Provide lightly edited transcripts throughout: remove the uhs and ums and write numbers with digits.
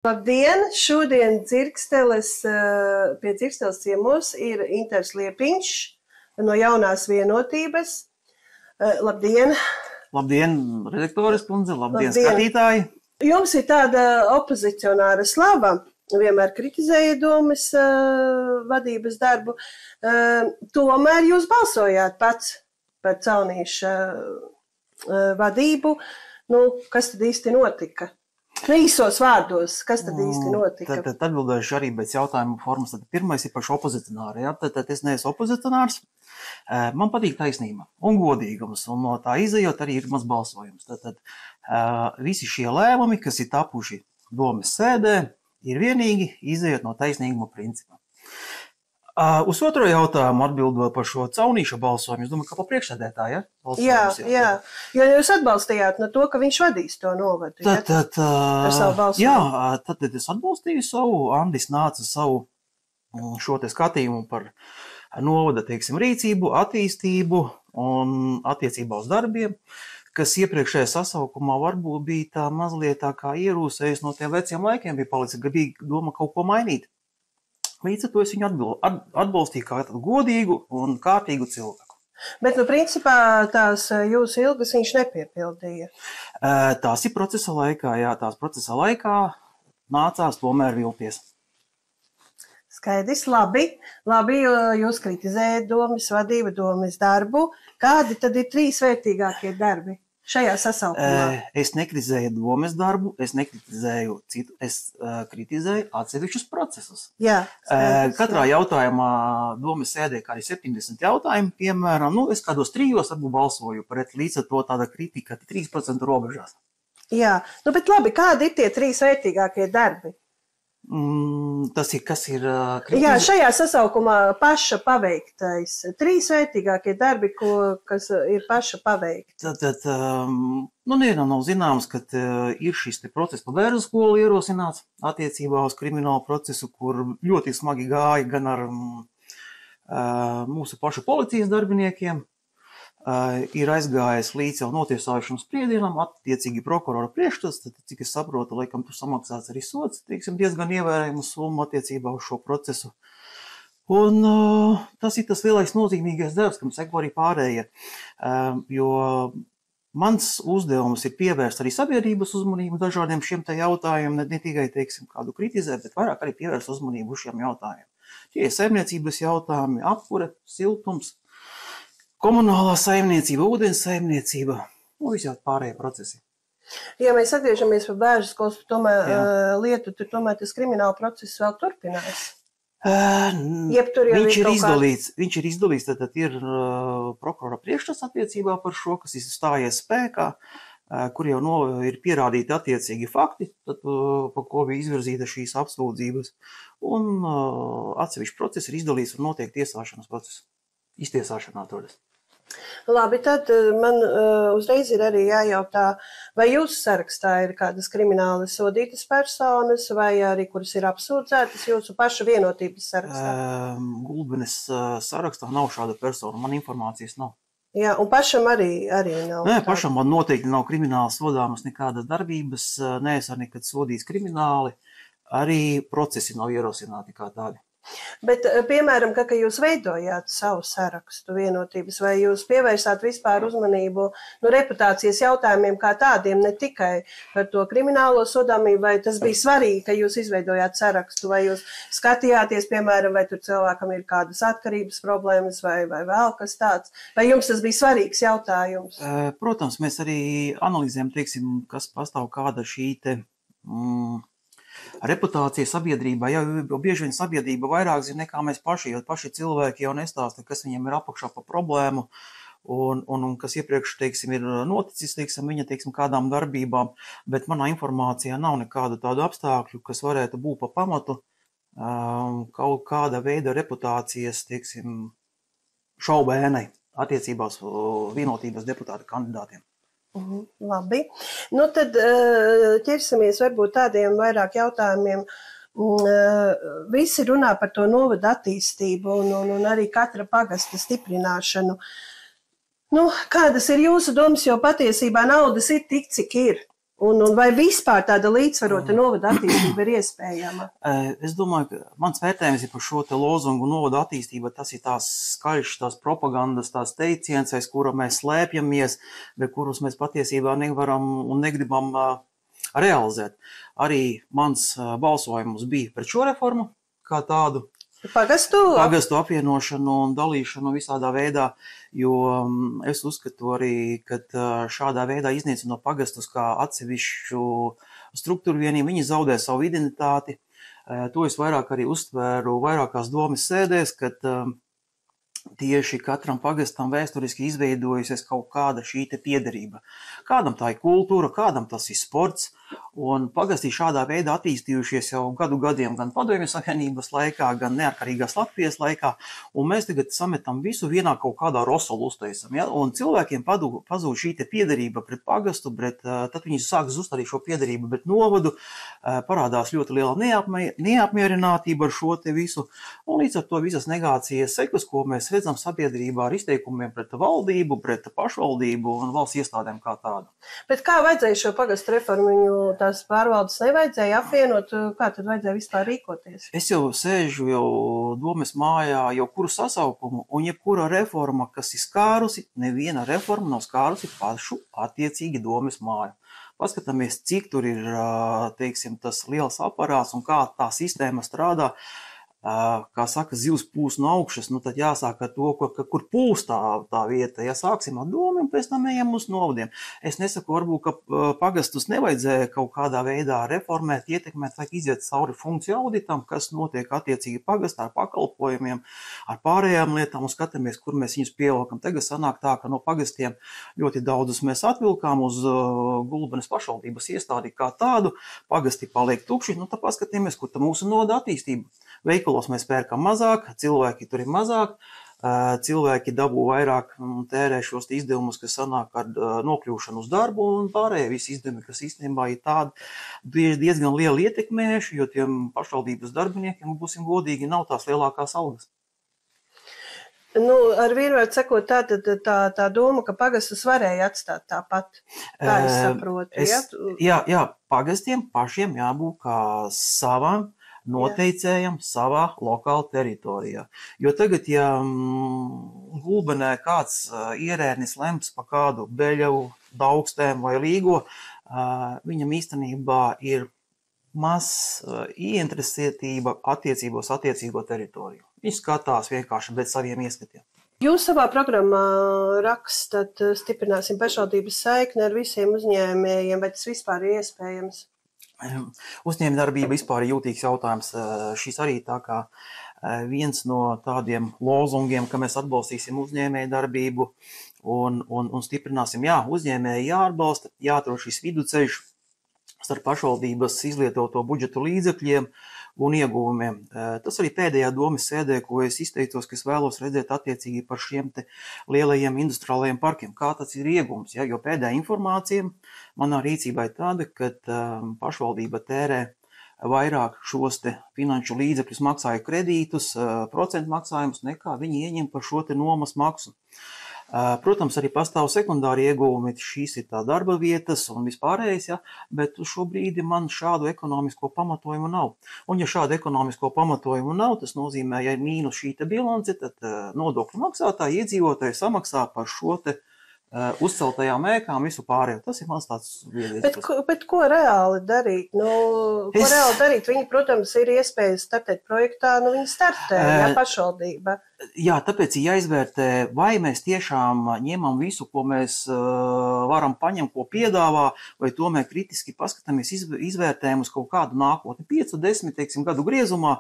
Labdien! Šodien pie Dzirksteles ciemos ir Inters Liepiņš no Jaunās vienotības. Labdien! Labdien, redaktores kundze, labdien, skatītāji! Jums ir tāda opozicionāra slava, vienmēr kritizējat domas vadības darbu. Tomēr jūs balsojāt pats par Caunīša vadību. Kas tad īsti notika? Īsos vārdos, kas tad īsti notika? Tad atbildēšu arī pēc jautājumu formas. Tad pirmais ir par šo opozicionāru. Ja? Tad es neesmu opozicionārs. Man patīk taisnība un godīgums, un no tā izejot arī ir maz balsojums. Tad visi šie lēmumi, kas ir tapuši domes sēdē, ir vienīgi izejot no taisnīguma principa. Uz otro jautājumu atbildot par šo Caunīša balsojumu, es domāju, ka pa priekšsēdētāju, ja? Jā, jo jūs atbalstījāt no to, ka viņš vadīs to novadu, ar savu balsojumu. Jā, tad es atbalstīju savu, Andis nāca savu šo te skatījumu par novada, rīcību, attīstību un attiecībā uz darbiem, kas iepriekšējā sasaukumā varbūt bija tā mazliet tā kā ierūsējis no tiem veciem laikiem, bija doma kaut ko mainīt. Līdz ar to es viņu atbalstīju kā godīgu un kārtīgu cilvēku. Bet, principā, tās jūsu ilgas viņš nepiepildīja. Tās ir procesa laikā, jā, tās procesa laikā nācās tomēr vilties. Skaidrs, labi, jūs kritizējat domas vadību, domas darbu. Kādi tad ir 3 vērtīgākie darbi šajā sasaukumā? Es nekritizēju domas darbu, es nekritizēju citu, es kritizēju atsevišķus procesus. Jā, skaidrs, katrā jautājumā domas sēdē kā arī 70 jautājumi, piemēram, es kādos 3 varbūt balsoju pret, līdz ar to tāda kritika 3% robežās. Jā, bet labi, kādi ir tie 3 vērtīgākie darbi? Tas ir, kas ir Jā, šajā sasaukumā paša paveiktais. 3 vērtīgākie darbi, kas ir paša paveikti. Tad nevienam nav zināms, ka ir šis process pa bērnu skolu ierosināts attiecībā uz kriminālu procesu, kur ļoti smagi gāja gan ar mūsu pašu policijas darbiniekiem, ir aizgājis līdz jau notiesāšanas spriedienam, attiecīgi prokurora priekšstats, tad, cik es saprotu, laikam tur samaksāts arī sods, diezgan ievērējumu summu attiecībā uz šo procesu. Un tas ir tas lielais nozīmīgais darbs, kam seko arī pārējie, jo mans uzdevums ir pievērst arī sabiedrības uzmanību dažādiem šiem te jautājumiem, ne tikai, kādu kritizēt, bet vairāk arī pievērst uzmanību uz šiem jautājumiem. Tie ir saimniecības jautājumi, apkure, siltums, komunālā saimniecība, ūdens saimniecība, visādi pārējie procesi. Ja mēs atgriežamies par bērnu skolas lietu, tur tomēr tas krimināla process vēl turpinās. Viņš ir izdalīts, tad ir prokurora priekšstats attiecībā par šo, kas ir stājies spēkā, kur jau ir pierādīti attiecīgi fakti, tad, pa ko bija izvirzīta šīs apsūdzības, un atsevišķi procesi ir izdalīts un notiek tiesāšanas procesu. Iztiesāšanā atrodas. Labi, tad man uzreiz ir arī jājautā, vai jūsu sarakstā ir kādas krimināli sodītas personas, vai arī kuras ir apsūdzētas jūsu pašu vienotības sarakstā? Gulbenes sarakstā nav šāda persona, man informācijas nav. Jā, un pašam arī nav? Nē, pašam man noteikti nav krimināli sodāmas nekādas darbības, neesmu nekad sodīts krimināli, arī procesi nav ierosināti kā tādi. Bet, piemēram, ka jūs veidojāt savu sarakstu vienotības, vai jūs pievērsāt vispār uzmanību reputācijas jautājumiem kā tādiem, ne tikai par to kriminālo sodāmību, vai tas bija svarīgi, ka jūs izveidojāt sarakstu, vai jūs skatījāties, piemēram, vai tur cilvēkam ir kādas atkarības problēmas, vai vēl kas tāds, vai jums tas bija svarīgs jautājums? Protams, mēs arī analizējam, kas pastāv kāda šī te reputācija sabiedrībā, jo bieži vien sabiedrība vairāk zina nekā mēs paši, jo paši cilvēki jau nestāsta, kas viņiem ir apakšā pa problēmu un kas iepriekš, ir noticis, viņa, kādām darbībām, bet manā informācijā nav nekādu tādu apstākļu, kas varētu būt pa pamatu kaut kāda veida reputācijas, šaubēnai attiecībās vienotības deputāta kandidātiem. Labi. Tad ķersimies varbūt tādiem vairāk jautājumiem. Visi runā par to novadu attīstību un arī katra pagasta stiprināšanu. Kādas ir jūsu domas, jo patiesībā naudas ir tik, cik ir. Un vai vispār tāda līdzsvarota novada attīstība ir iespējama? Es domāju, ka mans vērtējums ir par šo te lozungu novada attīstība. Tas ir tās skaļš, tās propagandas, tās teiciens, aiz kura mēs slēpjamies, bet kurus mēs patiesībā nevaram un negribam realizēt. Arī mans balsojums bija pret šo reformu kā tādu. Pagastu apvienošanu un dalīšanu visādā veidā, jo es uzskatu arī, ka šādā veidā iznīcinot pagastus kā atsevišķu struktūru vienību, viņi zaudē savu identitāti. To es vairāk arī uztvēru vairākās domas sēdēs, kad tieši katram pagastam vēsturiski izveidojusies kaut kāda šī te piederība. Kādam tā ir kultūra, kādam tas ir sports, un pagastī šādā veidā attīstījušies jau gadu gadiem gan Padomju Savienības laikā, gan neatkarīgās Latvijas laikā, un mēs tagad sametam visu vienā kaut kādā rosolu uztaisam, ja? Un cilvēkiem pazūd šī te piederība pret pagastu, tad viņi sāk zust arī šo piederību pret novadu, parādās ļoti liela neapmierinātība ar šo te visu, un līdz ar to visas negācijas sekas, ko mēs redzam sabiedrībā ar izteikumiem pret valdību, pret pašvaldību un valsts iestādēm kā tādu. Bet kā vajadzēja šo pagastu reformu, tās pārvaldes nevajadzēja apvienot, kā tad vajadzēja vispār rīkoties? Es jau sēžu domes mājā jau kuru sasaukumu, un jebkura reforma, kas ir skārusi, neviena reforma nav skārusi pašu attiecīgi domes māju. Paskatāmies, cik tur ir, teiksim, tas liels aparāts un kā tā sistēma strādā. Kā saka, zivs pūs no augšas, tad jāsāk ar to, kur pūs tā vieta. Ja sāksim ar domu un pēc tam ejam uz novadiem. Es nesaku, varbūt, ka pagastus nevajadzēja kaut kādā veidā reformēt, ietekmēt, vajag iziet cauri funkciju auditam, kas notiek attiecīgi pagastā ar pakalpojumiem, ar pārējām lietām un skatāmies, kur mēs viņus pievelkam. Tagad sanāk tā, ka no pagastiem ļoti daudzus mēs atvilkām uz Gulbenes pašvaldības iestādi kā tādu, pagasti paliek tukši, tad paskatīmies, kur tā mūsu novada attīstība. Veikalos mēs pērkam mazāk, cilvēki tur ir mazāk, cilvēki dabū vairāk tērē šos izdevumus, kas sanāk ar nokļūšanu uz darbu, un pārējie visi izdevumi, kas īstenībā ir tādi diezgan lieli ietekmējuši, jo tiem pašvaldības darbiniekiem, būsim godīgi, nav tās lielākās algas. Ar vienvārdu sakot, tā doma, ka pagastus varēja atstāt tāpat, tā es saprotu. Jā, pagastiem pašiem jābūt kā savām noteicējam savā lokāla teritorijā. Jo tagad, ja Gulbenē kāds ierēdnis lems pa kādu Beļavu, Daugstēm vai Līgo, viņam īstenībā ir maz ieinteresētība attiecībos attiecīgo teritoriju. Viņš skatās vienkārši bez saviem ieskatiem. Jūs savā programmā rakstat, stiprināsim pašvaldības saikni ar visiem uzņēmējiem, vai tas vispār ir iespējams? Uzņēmējdarbība vispār ir jūtīgs jautājums. Šis arī tā kā viens no tādiem lozungiem, ka mēs atbalstīsim uzņēmējdarbību un stiprināsim. Jā, uzņēmēji jāatbalsta, jāatrod šis viduceļš starp pašvaldības izlietoto budžetu līdzekļiem un ieguvumiem. Tas arī pēdējā domes sēdē, ko es izteicos, ka es vēlos redzēt attiecīgi par šiem te lielajiem industriālajiem parkiem. Kā tas ir iegums, ja? Jo pēdējā informācija manā rīcībā ir tāda, ka pašvaldība tērē vairāk šos te finanšu līdzekļus, maksāja kredītus, procentu maksājumus, nekā viņi ieņem par šo te nomas maksu. Protams, arī pastāv sekundāri ieguvumi, šīs ir tā darba vietas un vispārējais, ja, bet šobrīd man šādu ekonomisko pamatojumu nav. Un ja šādu ekonomisko pamatojumu nav, tas nozīmē, ja ir mīnus šī te bilance, tad nodokļu maksātāji iedzīvotāji samaksā par šo te uzceltajām ēkām visu pārējo. Tas ir mans tāds viedoklis. Bet ko reāli darīt? Reāli darīt? Viņi, protams, ir iespējas startēt projektā, viņi startē, pašvaldība. Jā, tāpēc ir jāizvērtē, vai mēs tiešām ņemam visu, ko mēs varam paņemt, ko piedāvā, vai tomēr kritiski paskatāmies, izvērtējam uz kaut kādu nākotni 5, 10, teiksim, gadu griezumā,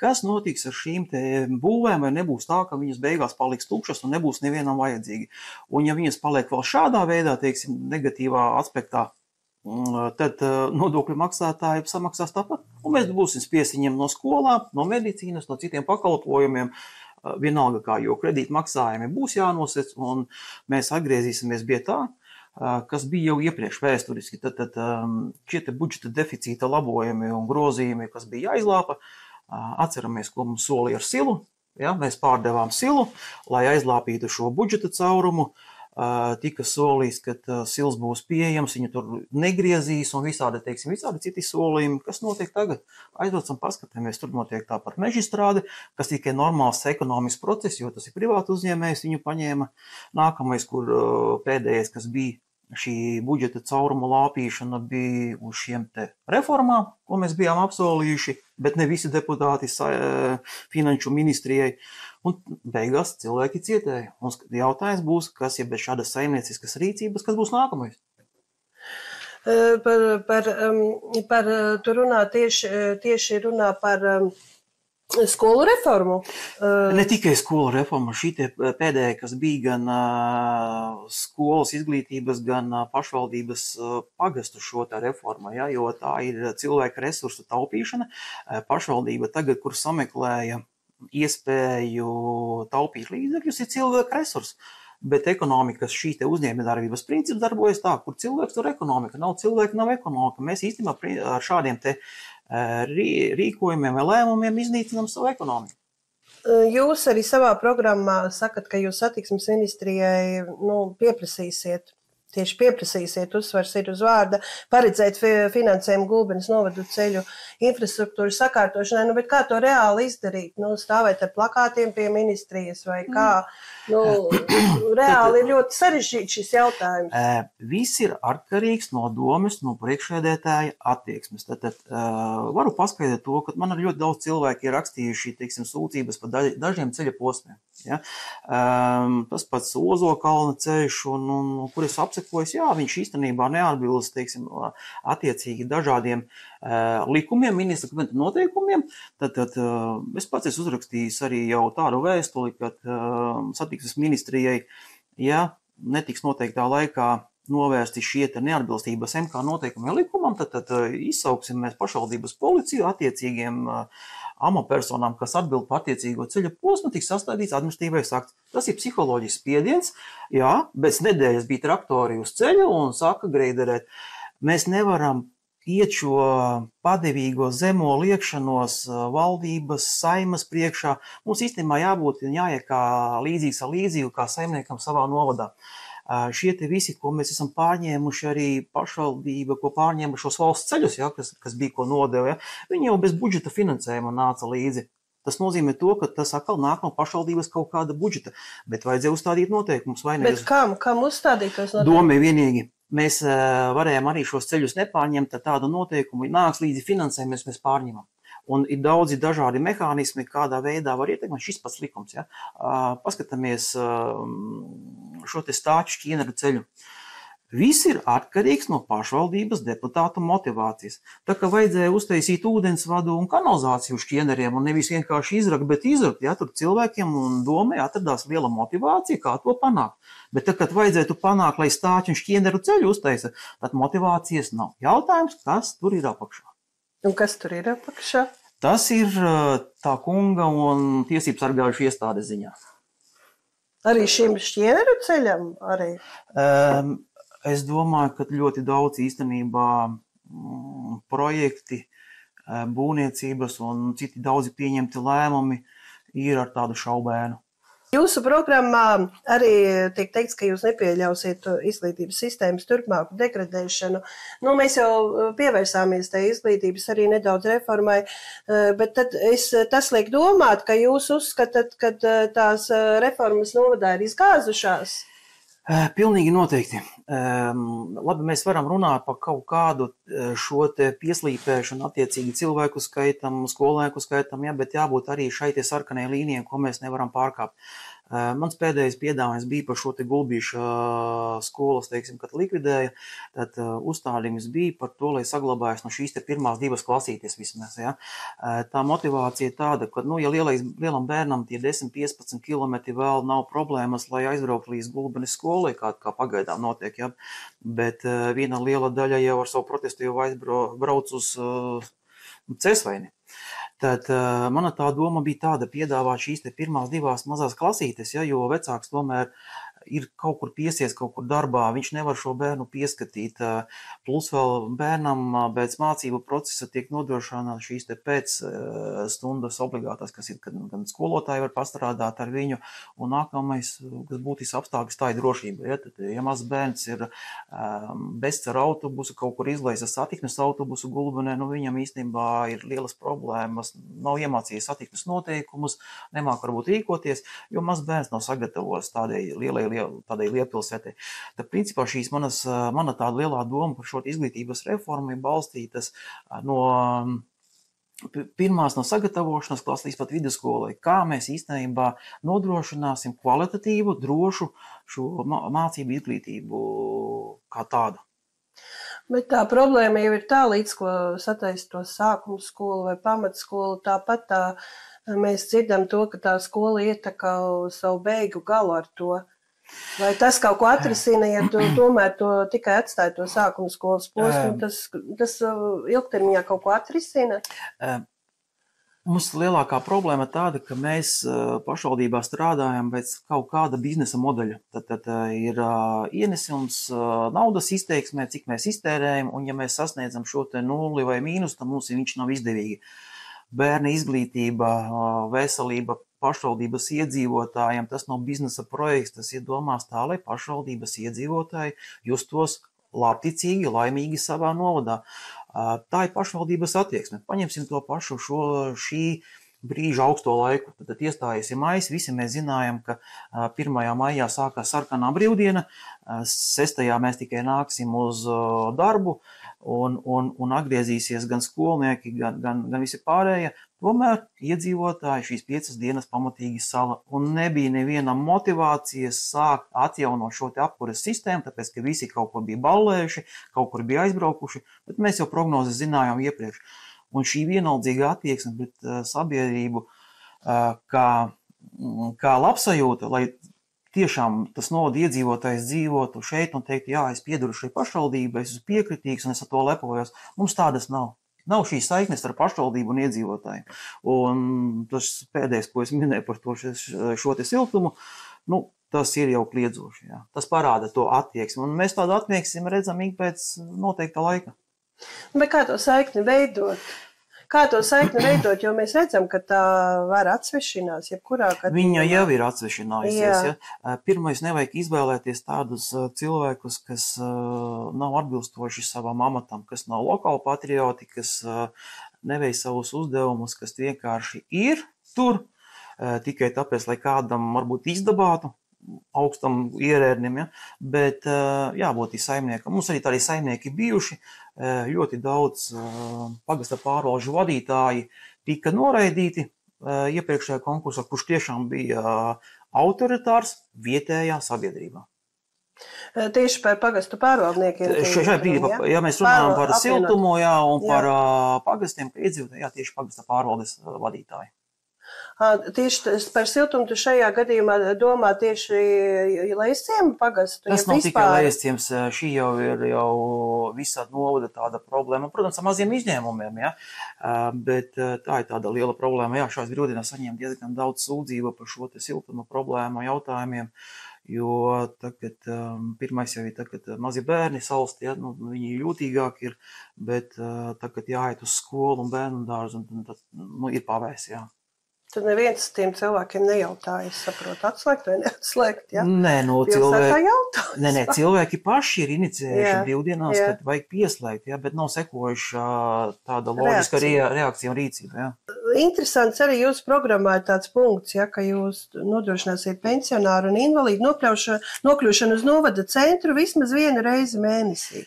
kas notiks ar šīm te būvēm, vai nebūs tā, ka viņas beigās paliks tukšas un nebūs nevienam vajadzīgi. Un ja viņas paliek vēl šādā veidā, teiksim, negatīvā aspektā, tad nodokļu maksātāji samaksās tāpat. Un mēs būsim spiesti ņemt no skolām, no medicīnas, no citiem pakalpojumiem, vienalga kā, jo kredīt maksājumi būs jānosec, un mēs atgriezīsimies pie tā, kas bija jau iepriekš vēsturiski. Tad šie te budžeta deficīta labojumi un grozījumi, kas bija jāizlāpa, atceramies, ko mums solīja ar silu. Ja, mēs pārdevām silu, lai aizlāpītu šo budžeta caurumu. tika solīts, ka sils būs pieejams, viņu tur negriezīs un visādi citi solījumi. Kas notiek tagad? Aizbraucam, paskatāmies, tur notiek tāpat mežstrāde, kas tikai normāls ekonomisks process, jo tas ir privāti uzņēmējs, viņu paņēma. Nākamais, kur pēdējais, kas bija šī budžeta cauruma lāpīšana, bija uz šiem te reformām, ko mēs bijām apsolījuši, bet ne visi deputāti finanšu ministrijai. Un beigās cilvēki cietēja. Un jautājums būs, kas ir bez šādas saimnieciskas rīcības, kas būs nākamais? Tu runā tieši runā par skolu reformu? Ne tikai skolu reforma, šī pēdējā, kas bija gan skolas izglītības, gan pašvaldības pagastu šo tā reformu, ja, jo tā ir cilvēka resursu taupīšana. Pašvaldība tagad, kur sameklēja iespēju taupīt līdzekļus, ir cilvēka resursi. Bet ekonomikas šī te uzņēmējdarbības princips darbojas tā, kur cilvēks tur ekonomika, nav cilvēka, nav ekonomika. Mēs īstenībā ar šādiem te rīkojumiem vai lēmumiem iznīcinām savu ekonomiku. Jūs arī savā programmā sakat, ka jūs satiksmes ministrijai pieprasīsiet, uzsvars ir uz vārda, paredzēt finansējumu Gulbenes novadu ceļu infrastruktūras sakārtošanai, bet kā to reāli izdarīt? Stāvēt ar plakātiem pie ministrijas vai kā? Reāli ir ļoti sarežģīts šis jautājums. Viss ir atkarīgs no domes, no priekšsēdētāja attieksmes. Tad varu paskaidrot to, ka man ļoti daudz cilvēki ir rakstījuši, sūdzības par dažiem ceļa posmiem. Ja? Tas pats Ozokalna ceļš, un kur es apsekojos, jā, viņš īstenībā neatbilst, attiecīgi dažādiem likumiem, ministra kabineta noteikumiem. Tad es pats esmu uzrakstījis arī jau tādu vēstuli, ka satiksmes ministrijai, ja netiks noteiktā laikā novērsti šie neatbilstības MK noteikumiem likumam, tad izsauksim mēs pašvaldības policiju attiecīgiem amatpersonām, kas atbild par attiecīgo ceļa posmu, tiks sastādīts administratīvais akts. Tas ir psiholoģisks spiediens, jā, bez nedēļas bija traktori uz ceļa un sāka greiderēt. Mēs nevaram iet šo padevīgo zemo liekšanos valdības, saimas priekšā. Mums īstenībā jābūt un jāiet kā līdzīgs ar līdzīgu, kā saimniekam savā novadā. Šie te visi, ko mēs esam pārņēmuši, arī pašvaldība, ko pārņēma šos valsts ceļus, ja, kas bija ko nodeva, ja, viņi jau bez budžeta finansējuma nāca līdzi. Tas nozīmē to, ka tas atkal nāk no pašvaldības kaut kāda budžeta, bet vajadzēja uzstādīt noteikumus. Bet kam uzstādīt tos noteikumus? Domē vienīgi. Mēs varējām arī šos ceļus nepārņemt, tad tādu noteikumu nāks līdzi finansējumus, mēs pārņemam. Un ir daudzi dažādi mehānismi, kādā veidā var ietekmēt šis pats likums. Ja? Paskatāmies šo te Stāču Šķieneru ceļu. Viss ir atkarīgs no pašvaldības deputātu motivācijas. Tā kā vajadzēja uztaisīt ūdensvadu un kanalizāciju uz Šķieneriem un nevis vienkārši izrakt, bet izrakt, ja tur cilvēkiem un domē atradās liela motivācija, kā to panākt. Bet tad, kad vajadzētu panākt, lai Stāču un Šķieneru ceļu uztaisa, tad motivācijas nav. Jautājums, kas tur ir apakšā? Un kas tur ir apakšā? Tas ir tā kunga un tiesības sargājušu iestādes ziņā. Arī šim Šķieneru ceļam? Arī? Es domāju, ka ļoti daudz īstenībā projekti, būvniecības un citi daudzi pieņemti lēmumi ir ar tādu šaubēnu. Jūsu programmā arī tiek teikts, ka jūs nepieļausiet izglītības sistēmas turpmāku degradēšanu. Mēs jau pievērsāmies tai izglītības arī nedaudz reformai, bet tad tas liek domāt, ka jūs uzskatāt, ka tās reformas novadā ir izgāzušās. Pilnīgi noteikti. Labi, mēs varam runāt par kaut kādu šo te pieslīpēšanu attiecīgi cilvēku skaitam, skolnieku skaitam, ja, bet jābūt arī šai te sarkanai līnijai, ko mēs nevaram pārkāpt. Mans pēdējais piedāvājums bija par šo te Gulbīša skolas, kad likvidēja, tad uzstādījums bija par to, lai saglabājas no šīs te pirmās divas klasītes vismaz. Ja. Tā motivācija tāda, ka, ja lielam bērnam tie 10-15 kilometri vēl nav problēmas, lai aizbraukt līdz Gulbenes skolai, kā pagaidām notiek, ja. Bet viena liela daļa jau ar savu protestu jau aizbrauc uz Cēsvaini. Tad mana tā doma bija tāda piedāvāt šīs te pirmās divās mazās klasītes, ja, jo vecāks tomēr ir kaut kur piesies, kaut kur darbā, viņš nevar šo bērnu pieskatīt. Plus vēl bērnam pēc mācību procesa tiek nodrošināta šīs te pēc stundas obligātās, kas ir, gan skolotāji var pastrādāt ar viņu, un nākamais, kas būtisks apstākļus, tā ir drošība. Ja, tad, ja mazs bērns ir bests ar autobusu, kaut kur izlaisa satiksmes autobusu gulbenē, nu viņam īstenībā ir lielas problēmas, nav iemācījies satiksmes noteikumus, nemāk varbūt rīkoties, jo mazs bērns nav sagatavots tādai lielpilsētai. Tad, principā, mana tāda lielā doma par šo izglītības reformu ir balstītas no pirmās no sagatavošanas klases līdz pat vidusskolai. Kā mēs īstenībā nodrošināsim kvalitatīvu, drošu šo mācību izglītību kā tādu. Bet tā problēma jau ir tā, līdz ko sataisa to sākuma skolu vai pamatskolu, tāpat mēs dzirdam to, ka tā skola iet tā kā uz savu beigu galu ar to. Vai tas kaut ko atrisina, ja tu tomēr to tikai atstāji to sākuma skolas posmu, tas ilgtermiņā kaut ko atrisina? Mums lielākā problēma tāda, ka mēs pašvaldībā strādājam pēc kaut kāda biznesa modeļa. Tad ir ienesums naudas izteiksmē, cik mēs iztērējam, un ja mēs sasniedzam šo te nulli vai mīnus, tad mums viņš nav izdevīgi. Bērna izglītība, veselība, pašvaldības iedzīvotājiem, tas nav biznesa projekts, tas ir domās tā, lai pašvaldības iedzīvotāji justos labticīgi, laimīgi savā novadā. Tā ir pašvaldības attieksme. Paņemsim to pašu šī brīža augsto laiku. Tad iestājies mājas, visi mēs zinājām, ka 1. maijā sākās sarkanā brīvdiena, 6. mēs tikai nāksim uz darbu, un atgriezīsies gan skolnieki, gan visi pārējie. Tomēr iedzīvotāji šīs 5 dienas pamatīgi sala, un nebija neviena motivācijas sākt atjaunot šo te apkures sistēmu, tāpēc, ka visi kaut kur bija ballējuši, kaut kur bija aizbraukuši, bet mēs jau prognozes zinājām iepriekš. Un šī vienaldzīga attieksme pret sabiedrību kā labsajūta, lai tiešām tas novada iedzīvotājs dzīvotu šeit un teikt, jā, es piedaru šai pašvaldībai, es esmu piekritīgs un es ar to lepojos. Mums tādas nav. Nav šīs saiknes ar pašvaldību un iedzīvotājiem. Un tas pēdējais, ko es minēju par šo te siltumu, nu, tas ir jau kliedzoši. Jā. Tas parāda to attieksmi. Un mēs tādu attieksmi redzam ik pēc noteikta laika. Bet kā to saikni veidot? Jo mēs redzam, ka tā var atsvešinās, jebkurā gadījumā. Viņa jau ir atsvešinājusies. Ja? Pirmais, nevajag izvēlēties tādus cilvēkus, kas nav atbilstoši savam amatam, kas nav lokāli patrioti, kas neveic savus uzdevumus, kas vienkārši ir tur tikai tāpēc, lai kādam varbūt izdabātu augstam ierēdnim, ja? Bet jābūt saimniekam. Mums arī tādi saimnieki bijuši, ļoti daudz pagasta pārvalžu vadītāji tika noraidīti iepriekšējā konkursā, kurš tiešām bija autoritārs vietējā sabiedrībā. Tieši par pagastu pārvaldniekiem. Šajā brīdī, ja mēs runājam par siltumu, jā, un par pagastiem, ka iedzīvotāji, jā, tieši pagasta pārvaldes vadītāji. Tieši par siltumu tu šajā gadījumā domā tieši Leisciema pagastu? Tas nav tikai Leisciems, šī jau ir visā novada tāda problēma. Protams, ar maziem izņēmumiem, ja? Bet tā ir tāda liela problēma. Jā, šās brīvdienās saņem diezgan daudz sūdzību par šo te siltuma problēmu jautājumiem, jo tagad, pirmais jau ir tagad mazi bērni salst, ja? Nu, viņi jūtīgāki ir, bet tagad jāiet uz skolu un bērnu dārzu, un tad ir pavēs, jā. Tad neviens tiem cilvēkiem nejautā, es saprotu, atslēgt vai neatslēgt, ja? Nē, cilvēki paši ir iniciējuši brīvdienās, kad vajag pieslēgt, ja? Bet nav sekojuši tāda loģiska reakcija un rīcība, ja? Interesants arī jūsu programmā ir tāds punkts, ja, ka jūs nodrošināsiet pensionāru un invalīdu nokļūšanu uz novada centru vismaz 1 reizi mēnesī.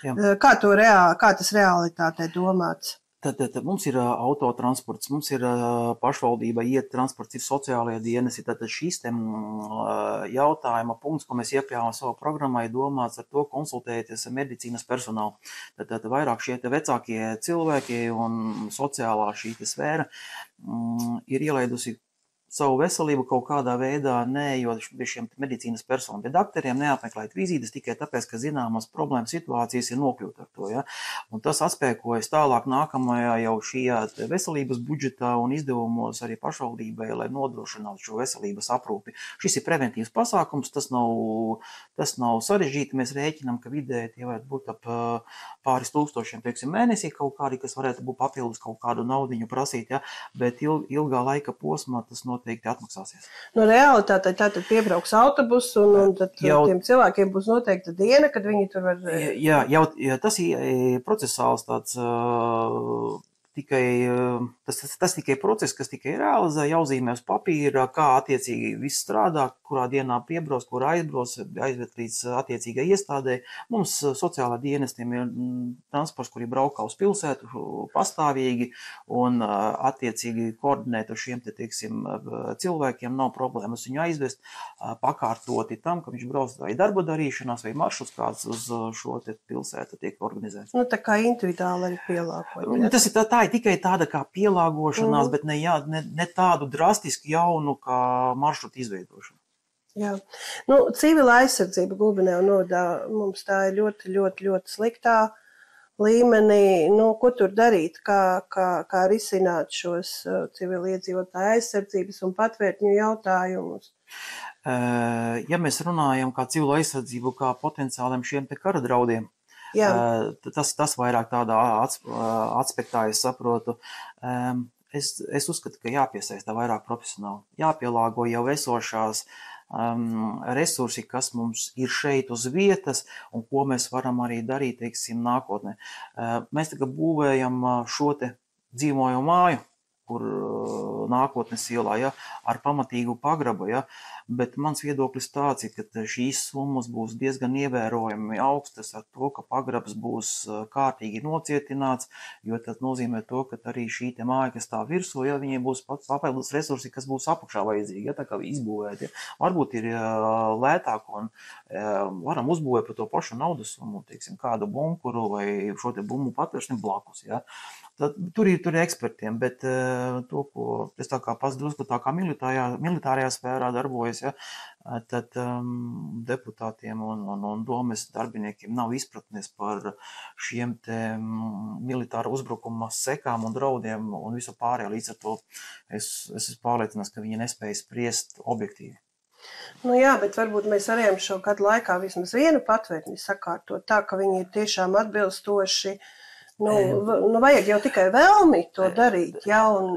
Jā. Kā tas realitātē domāts? Tad mums ir autotransports, mums ir pašvaldība, transports, ir sociālajie dienesti. Tad šīs jautājuma punkts, ko mēs iekļāvām savā programmā, ir domāts ar to konsultēties ar medicīnas personālu. Tad vairāk šie vecākie cilvēki un sociālā šī sfēra ir ielaidusi savu veselību kaut kādā veidā neejot pie šiem medicīnas personām, pie dakteriem, neapmeklēt vizītes tikai tāpēc, ka zināmas problēmas situācijas ir nokļūt ar to. Ja? Un tas atspēkojas tālāk nākamajā jau šajā veselības budžetā un izdevumos arī pašvaldībai, lai nodrošinātu šo veselības aprūpi. Šis ir preventīvs pasākums, tas nav sarežģīti. Mēs rēķinām, ka vidēji tie varētu būt ap pāris tūkstošiem, teiksim, mēnesī kaut kādi, kas varētu būt papildus kaut kādu naudiņu prasīt, ja? Bet ilgā laika posmā tas noteikti atmaksāsies. Nu, realitātē tātad piebrauks autobus un tad tiem cilvēkiem būs noteikta diena, kad viņi tur var... Jā, tas ir procesāls tāds... Tas tikai process, kas tikai realizē, jāuzzīmē uz papīra, kā attiecīgi viss strādā, kurā dienā piebrauc, kur aizved līdz attiecīgai iestādē. Mums sociālā dienestiem ir transports, kuri braukā uz pilsētu pastāvīgi un attiecīgi koordinēt ar šiem cilvēkiem nav problēmas viņu aizvest pakārtoti tam, ka viņš brauc vai darba darīšanās vai maršruts kāds uz šo pilsētu tiek organizēts. Nu, tā kā individuāli arī pielāgojumi. Tas ir tā ir tikai tāda kā pielāgošanās, bet ne tādu drastisku jaunu kā maršrutu izveidošanu. Jā. Nu, civila aizsardzība Gulbenē un novadā mums tā ir ļoti, ļoti, ļoti sliktā līmenī. Nu, ko tur darīt, kā risināt šos civiliedzīvotāju aizsardzības un patvērtņu jautājumus? Ja mēs runājam kā civila aizsardzību kā potenciāliem šiem te kara draudiem, tas vairāk tādā aspektā, es saprotu. Es uzskatu, ka jāpiesaista vairāk profesionāli. Jāpielāgo jau esošās resursi, kas mums ir šeit uz vietas un ko mēs varam arī darīt, teiksim, nākotnē. Mēs tagad būvējam šo te dzīvojumu māju, kur nākotnes ielā, ja, ar pamatīgu pagrabu, ja, bet mans viedoklis tāds ir, ka šīs summas būs diezgan ievērojami augstas ar to, ka pagrabs būs kārtīgi nocietināts, jo tas nozīmē to, ka arī šī te māja, kas tā virsū, ja, viņiem būs papildus resursi, kas būs apakšā vajadzīgi, ja, tā kā izbūvēt, ja. Varbūt ir lētāk un varam uzbūvēt par to pašu naudas summu, teiksim, kādu bunkuru vai šo te bumbu patversni blakus, ja. Tad, tur ir ekspertiem, bet to, ko es tā kā pats drusku tā kā militārajā sfērā darbojas, ja, tad deputātiem un domes darbiniekiem nav izpratnes par šiem te militāra uzbrukuma sekām un draudiem un visu pārējo. Līdz ar to es esmu pārliecināts, ka viņi nespēja spriest objektīvi. Nu jā, bet varbūt mēs varējām šo gadu laikā vismaz vienu patvērtni sakārtot tā, ka viņi ir tiešām atbilstoši. Nu, vajag jau tikai vēlmi to darīt, ja, un...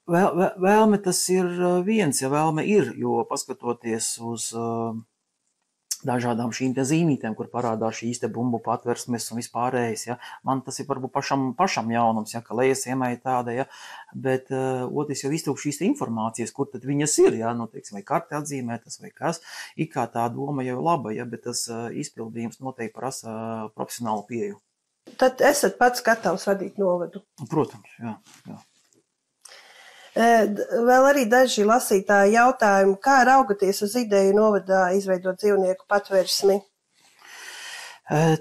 Vēlme tas ir viens, ja vēlme ir, jo paskatoties uz dažādām šīm te zīmītēm, kur parādās šīs te bumbu patversmes un vispārējais, ja, man tas ir varbūt pašam jaunums, ja, ka lejasiemē ir tāda, ja, bet otrs jau iztrūk šīs te informācijas, kur tad viņas ir, ja, nu, teiksim, vai karte atzīmētas vai kas, it kā tā doma jau laba, ja, bet tas izpildījums noteikti prasa profesionālu pieeju. Tad esat pats gatavs vadīt novadu? Protams, jā. Vēl arī daži lasītāji jautājumi, kā raugaties uz ideju novadā izveidot dzīvnieku patversmi?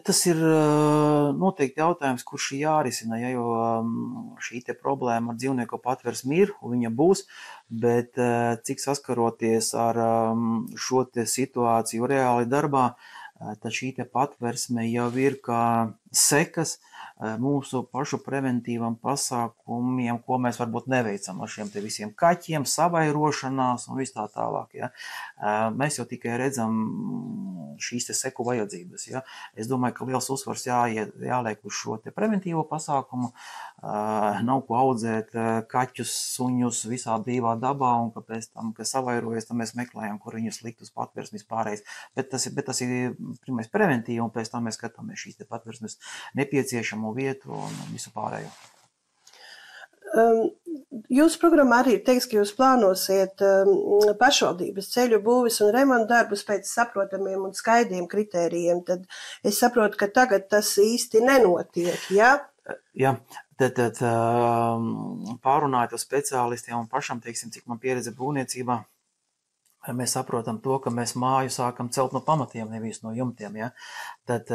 Tas ir noteikti jautājums, kurš ir jārisina, ja, jo šī te problēma ar dzīvnieku patversmi ir, un viņa būs, bet cik saskaroties ar šo te situāciju reāli darbā, tad šī te patversme jau ir kā sekas mūsu pašu preventīvam pasākumiem, ko mēs varbūt neveicam ar šiem te visiem kaķiem, savairošanās un viss tā tālāk. Ja. Mēs jau tikai redzam šīs te seku vajadzības. Ja. Es domāju, ka liels uzsvars jāliek uz šo te preventīvo pasākumu. Nav ko audzēt kaķus, suņus visā brīvā dabā un ka pēc tam, ka savairojas, tad mēs meklējam, kur viņus likt uz patversmes pārējais. Bet tas ir pirmais preventīvi un pēc tam mēs skatāmies šīs te patversmes nepieciešamo vietu un visu pārējo. Jūsu programmā arī ir teiks, ka jūs plānosiet pašvaldības ceļu būvis un remontu darbus pēc saprotamiem un skaidriem kritērijiem. Tad es saprotu, ka tagad tas īsti nenotiek, ja? Jā, tad pārunājot ar speciālistiem un pašam, teiksim, cik man pieredze būvniecībā, mēs saprotam to, ka mēs māju sākam celt no pamatiem, nevis no jumtiem. Ja? Tad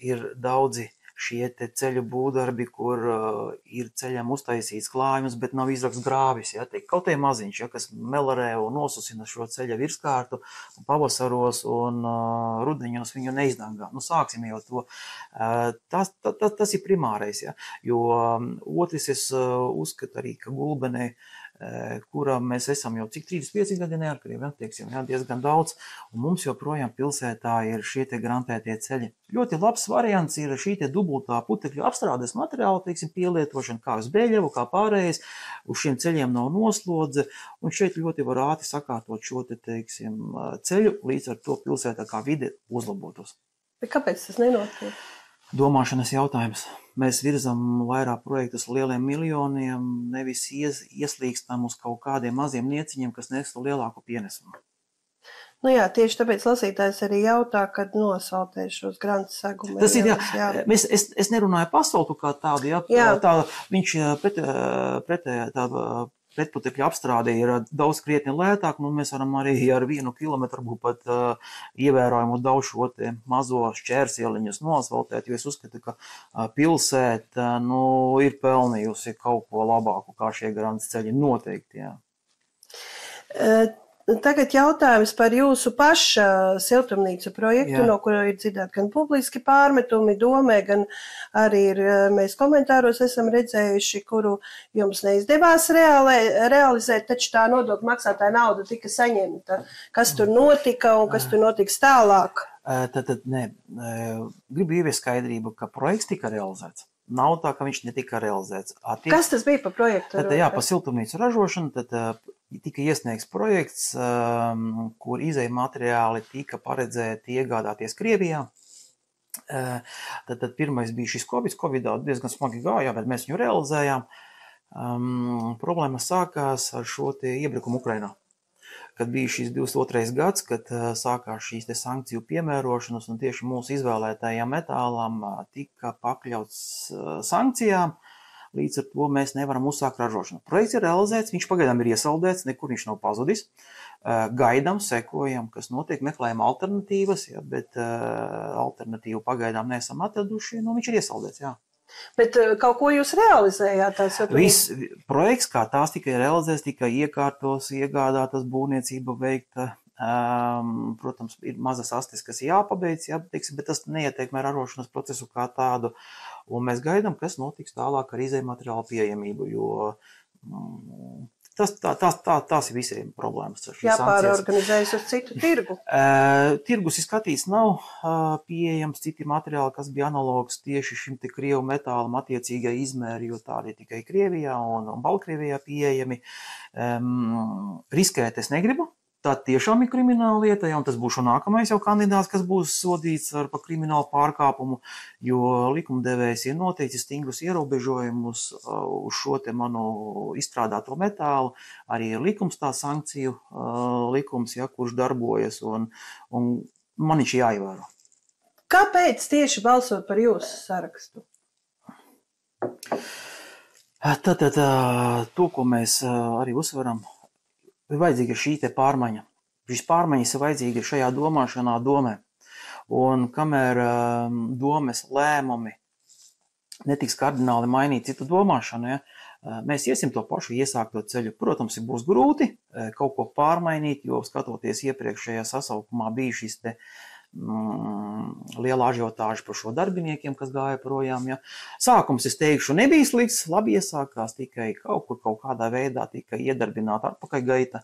ir daudzi šie te ceļu būvdarbi, kur ir ceļam uztaisīts klājums, bet nav izrakts grāvis, ja, kaut tie maziņš, ja, kas melarē un nosusina šo ceļa virskārtu pavasaros un rudeņos viņu neizdangā. Nu, sāksim jau to. Tas ir primārais, ja, jo otrs es uzskatu arī, ka Gulbenē, kurā mēs esam jau cik 35 gadi neatkarīgi, ja, teiksim, ja, diezgan daudz, un mums joprojām pilsētā ir šie te grantētie ceļi. Ļoti labs variants ir šī te dubultā putekļu apstrādes materiāla, teiksim, pielietošana, kā uz Beļģevu, kā pārējais, uz šiem ceļiem nav noslodze, un šeit ļoti var ātri sakārtot šo te, teiksim, ceļu, līdz ar to pilsētā kā vide uzlabotos. Bet kāpēc tas nenotiek? Domāšanas jautājums. Mēs virzam vairāk projektus lieliem miljoniem, nevis ieslīgstam uz kaut kādiem maziem nieciņiem, kas nestu lielāku pienesumu. Nu jā, tieši tāpēc lasītājs arī jautā, kad nosvaltēs šos grantu segumus. Tas ir, jā. Es nerunāju pasvaltu kā tādu, jā. Tā, viņš pretputekļu apstrāde ir daudz krietni lētāk, nu mēs varam arī ar 1 kilometru pat ievērojumu daudz šo te mazo šķērsieliņus nosvaltēt, jo es uzskatu, ka pilsēta, ir pelnījusi kaut ko labāku, kā šie grantu ceļi noteikti, jā. Tagad jautājums par jūsu paša siltumnīcu projektu, jā. No kura ir dzirdēt gan publiski pārmetumi domē, gan arī mēs komentāros esam redzējuši, kuru jums neizdevās realizēt, taču tā nodokļu maksātāja nauda tika saņemta. Kas tur notika un kas tur notiks tālāk? Gribu ieviest skaidrību, ka projekts tika realizēts. Nav tā, ka viņš netika realizēts. Kas tas bija par projektu? Jā, par siltumnīcu ražošanu, tad tika iesniegts projekts, kur izēja materiāli tika paredzēti iegādāties Krievijā. Tad pirmais bija šis Covidā diezgan smagi gājā, bet mēs viņu realizējām. Problēmas sākās ar šo te iebrukumu Ukrainā. Kad bija šis 22. gads, kad sākās šīs te sankciju piemērošanas un tieši mūsu izvēlētajām metālām tika pakļauts sankcijām, līdz ar to mēs nevaram uzsākt ražošanu. Projekts ir realizēts, viņš pagaidām ir iesaldēts, nekur viņš nav pazudis. Gaidām, sekojam, kas notiek, meklējam alternatīvas, ja, bet alternatīvu pagaidām neesam atraduši, viņš ir iesaldēts, jā. Bet kaut ko jūs realizējāt? Viss projekts kā tās tikai realizēts, tikai iekārtos, iegādātas, būvniecība veikta. Protams, ir mazas astes, kas jāpabeidz, bet tas neietekmē ražošanas procesu kā tādu. Un mēs gaidām, kas notiks tālāk ar izējmateriālu pieejamību, jo tās ir visiem problēmas. Jāpārorganizējas uz citu tirgu. Tirgus ir skatīts, nav pieejams citi materiāli, kas bija analogs tieši šim te Krievu metālam attiecīgai izmēri, jo tādi tikai Krievijā un Baltkrievijā pieejami. Riskēt es negribu. Tā tiešām ir krimināla lieta, un tas būs nākamais jau kandidāts, kas būs sodīts par kriminālu pārkāpumu, jo likumdevējs ir noteicis stingrus ierobežojumus uz šo te manu izstrādāto metālu. Arī ir likums tā sankciju likums, kurš darbojas, un man viņš jāievēro. Kāpēc tieši balsot par jūsu sarakstu? To, ko mēs arī uzsveram, ir vajadzīga šī te pārmaiņa. Šīs pārmaiņas ir vajadzīga šajā domāšanā domē. Un kamēr domes lēmumi netiks kardināli mainīt citu domāšanu, mēs iesim to pašu iesākto ceļu. Protams, būs grūti kaut ko pārmainīt, jo skatoties iepriekšējā sasaukumā bija šis te liela ažiotāža par šo darbiniekiem, kas gāja projām. Ja. Sākums, es teikšu, nebija slikts, labi iesākās, tikai kaut kādā veidā tika iedarbināta atpakaļgaita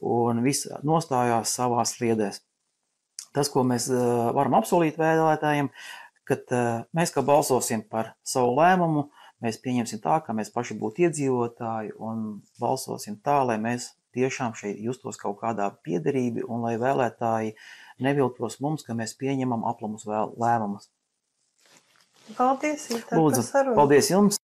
un viss nostājās savās sliedēs. Tas, ko mēs varam apsolīt vēlētājiem, kad mēs, kā balsosim par savu lēmumu, mēs pieņemsim tā, ka mēs paši būtu iedzīvotāji un balsosim tā, lai mēs tiešām šeit justos kaut kādā piederība un lai vēlētāji neviltos mums, ka mēs pieņemam aplamus lēmumus. Paldies, Ita, Lūdzu, paldies jums!